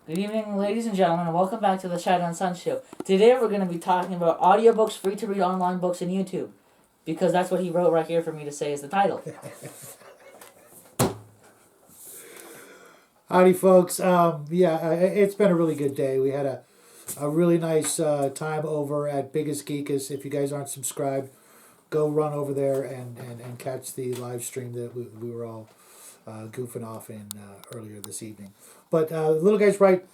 Good evening, ladies and gentlemen, and welcome back to the Shine on Sun Show. Today we're going to be talking about audiobooks, free to read online books, and YouTube. Because that's what he wrote right here for me to say is the title. Howdy, folks. It's been a really good day. We had a really nice time over at Biggest Geekus. If you guys aren't subscribed, go run over there and catch the live stream that we were all goofing off in earlier this evening. But the little guy's right.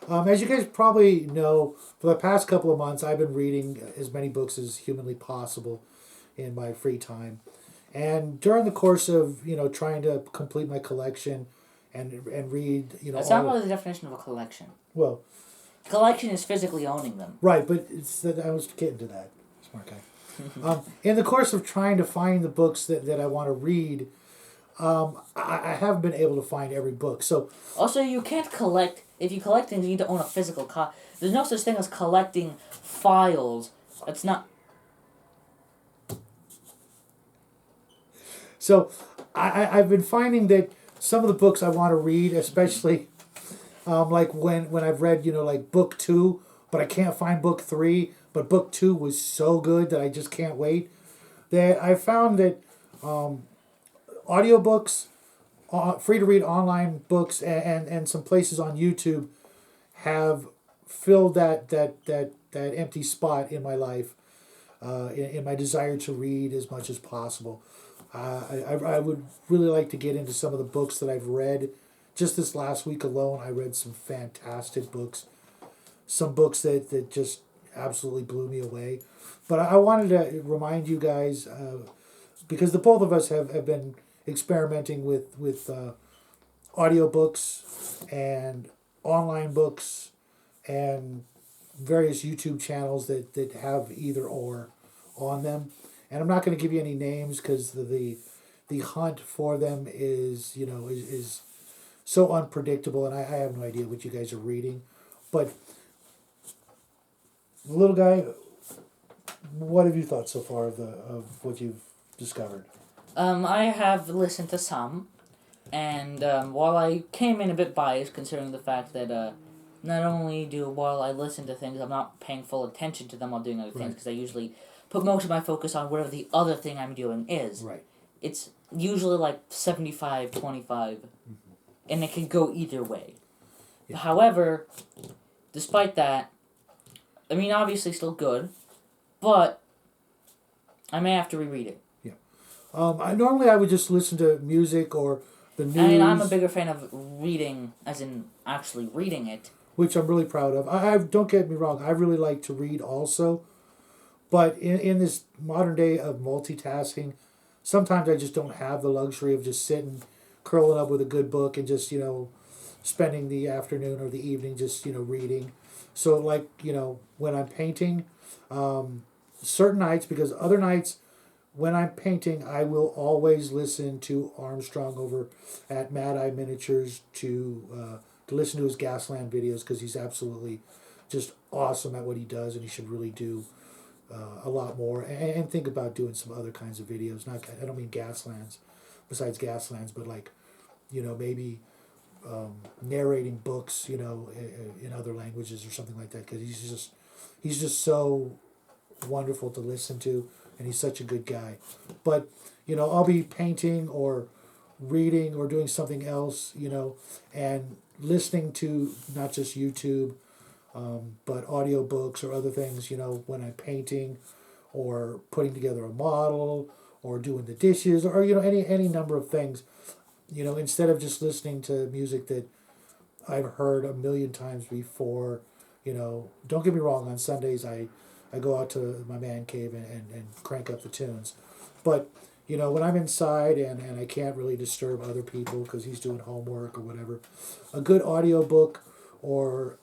As you guys probably know, for the past couple of months, I've been reading as many books as humanly possible in my free time. And during the course of trying to complete my collection and read That's not really the definition of a collection. well, Collection is physically owning them. right, but I was getting to that, smart guy. In the course of trying to find the books that I want to read, I haven't been able to find every book. So Also, you can't collect. If you collect things, you need to own a physical copy. There's no such thing as collecting files. It's not. so I've been finding that some of the books I want to read, especially like when I've read like book 2, but I can't find book 3, but book 2 was so good that I just can't wait. That I found that audiobooks, free to read online books, and some places on YouTube have filled that empty spot in my life, in my desire to read as much as possible. I would really like to get into some of the books that I've read. Just this last week alone, I read some fantastic books. Some books that just absolutely blew me away. But I wanted to remind you guys, because the both of us have been experimenting with audiobooks and online books and various YouTube channels that have either or on them. And I'm not going to give you any names because the hunt for them is so unpredictable, and I have no idea what you guys are reading. But little guy, what have you thought so far of what you've discovered? I have listened to some, and while I came in a bit biased considering the fact that not only do while I listen to things, I'm not paying full attention to them while doing other things, Right. because I usually put most of my focus on whatever the other thing I'm doing is. Right. It's usually like 75-25, and it can go either way. Yeah. However, despite that, I mean, obviously still good, but I may have to reread it. I would just listen to music or the news. I mean, I'm a bigger fan of reading, as in actually reading it. Which I'm really proud of. I don't get me wrong. I really like to read also, but in this modern day of multitasking, sometimes I just don't have the luxury of just sitting, curling up with a good book and just spending the afternoon or the evening just reading. So like when I'm painting, certain nights, because other nights when I'm painting, I will always listen to Armstrong over at Mad Eye Miniatures to listen to his Gasland videos, because he's absolutely just awesome at what he does, and he should really do a lot more and think about doing some other kinds of videos. Not I don't mean Gaslands, besides Gaslands, but like maybe narrating books in other languages or something like that, because he's just so wonderful to listen to, and he's such a good guy. But I'll be painting or reading or doing something else, and listening to not just YouTube, but audiobooks or other things, when I'm painting or putting together a model or doing the dishes or any number of things, instead of just listening to music that I've heard a million times before. Don't get me wrong, on Sundays I go out to my man cave and crank up the tunes. But, when I'm inside and I can't really disturb other people because he's doing homework or whatever, a good audiobook or,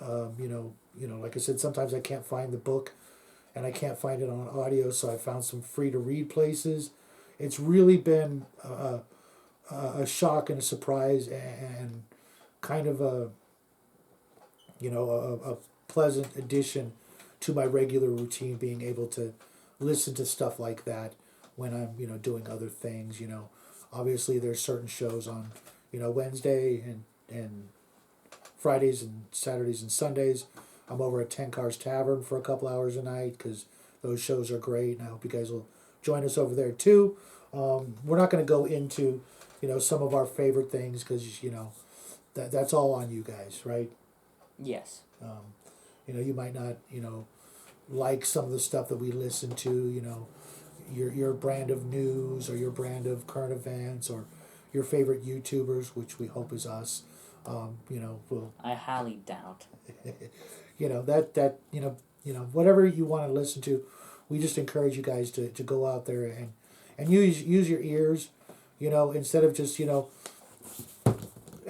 like I said, sometimes I can't find the book and I can't find it on audio, so I found some free to read places. It's really been a shock and a surprise and kind of a pleasant addition to my regular routine, being able to listen to stuff like that when I'm doing other things. Obviously there's certain shows on Wednesday and Fridays and Saturdays and Sundays, I'm over at 10 Cars Tavern for a couple hours a night because those shows are great, and I hope you guys will join us over there too. We're not going to go into, some of our favorite things because, that's all on you guys, right? Yes. You might not, like some of the stuff that we listen to, your brand of news or your brand of current events or your favorite YouTubers, which we hope is us. We'll I highly doubt. Whatever you want to listen to, we just encourage you guys to go out there and use your ears, instead of just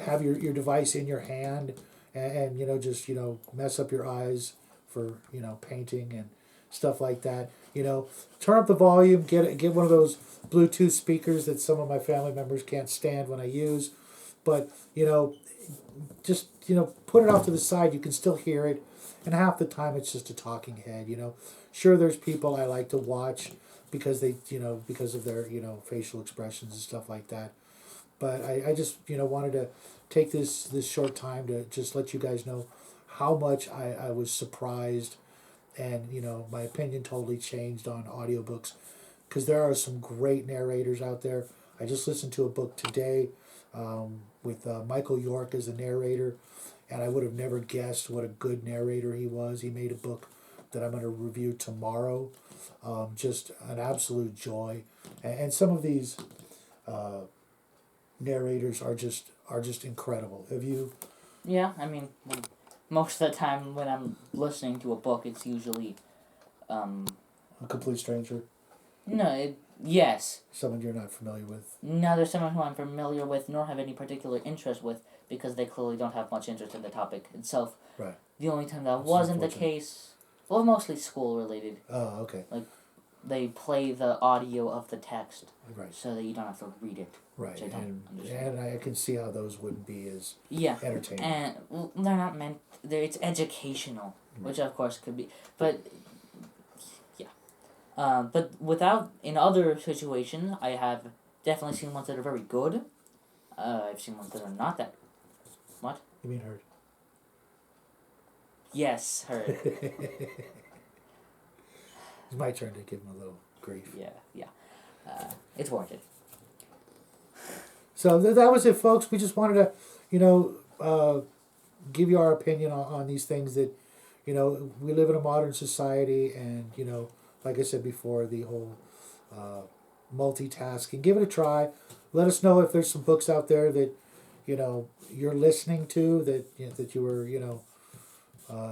have your device in your hand and just mess up your eyes for painting and stuff like that. Turn up the volume, get one of those Bluetooth speakers that some of my family members can't stand when I use, but just put it off to the side. You can still hear it, and half the time it's just a talking head. Sure, there's people I like to watch because they because of their facial expressions and stuff like that, but I just wanted to take this short time to just let you guys know how much I was surprised, and my opinion totally changed on audiobooks because there are some great narrators out there. I just listened to a book today with Michael York as the narrator, and I would have never guessed what a good narrator he was. He made a book that I'm going to review tomorrow. Just an absolute joy, and some of these narrators are just incredible. Have you? Yeah, I mean, most of the time when I'm listening to a book, it's usually, A complete stranger? yes. Someone you're not familiar with? Neither someone who I'm familiar with nor have any particular interest with because they clearly don't have much interest in the topic itself. Right. The only time that That's wasn't the unfortunate. case, well, mostly school related. Oh, okay. They play the audio of the text Right. so that you don't have to read it. Right, Which I don't understand. and I can see how those wouldn't be as Yeah, entertaining. and they're not meant. It's educational, which of course could be, but yeah. But in other situations, I have definitely seen ones that are very good. I've seen ones that are not that. What? You mean heard? Yes, heard. It's my turn to give him a little grief. Yeah. It's worth it. So that was it, folks. We just wanted to, give you our opinion on these things that, we live in a modern society, and like I said before, the whole multitasking. Give it a try. Let us know if there's some books out there that you're listening to that you were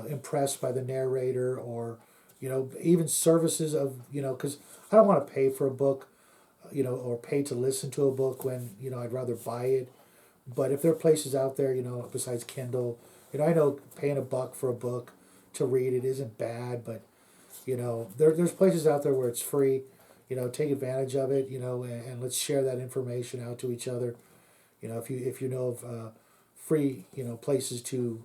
impressed by the narrator, or even services of because I don't want to pay for a book, or pay to listen to a book when I'd rather buy it. But if there are places out there, besides Kindle, I know paying $1 for a book to read it isn't bad, but there's places out there where it's free. Take advantage of it. And let's share that information out to each other. If you know of free places to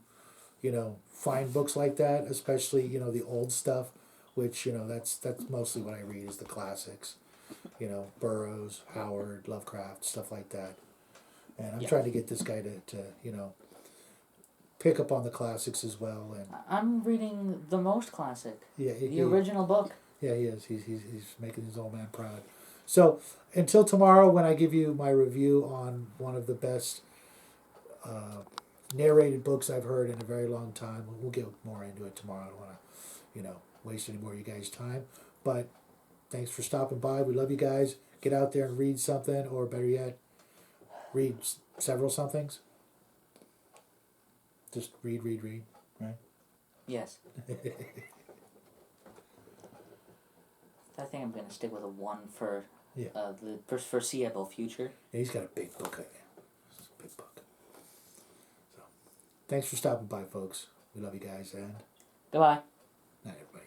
find books like that, especially the old stuff, which that's mostly what I read is the classics. Burroughs, Howard, Lovecraft, stuff like that. And I'm trying to get this guy to pick up on the classics as well. And I'm reading the most classic. yeah, The original book. Yeah, he is. He's making his old man proud. So until tomorrow, when I give you my review on one of the best narrated books I've heard in a very long time, we'll get more into it tomorrow. I don't want to, waste any more of you guys' time. But thanks for stopping by. We love you guys. Get out there and read something, or better yet, read several somethings. Just read, right? Yes. I think I'm gonna stick with a 1 for the foreseeable future. Yeah, he's got a big book. It's a big book. So, thanks for stopping by, folks. We love you guys, and Goodbye. night, everybody.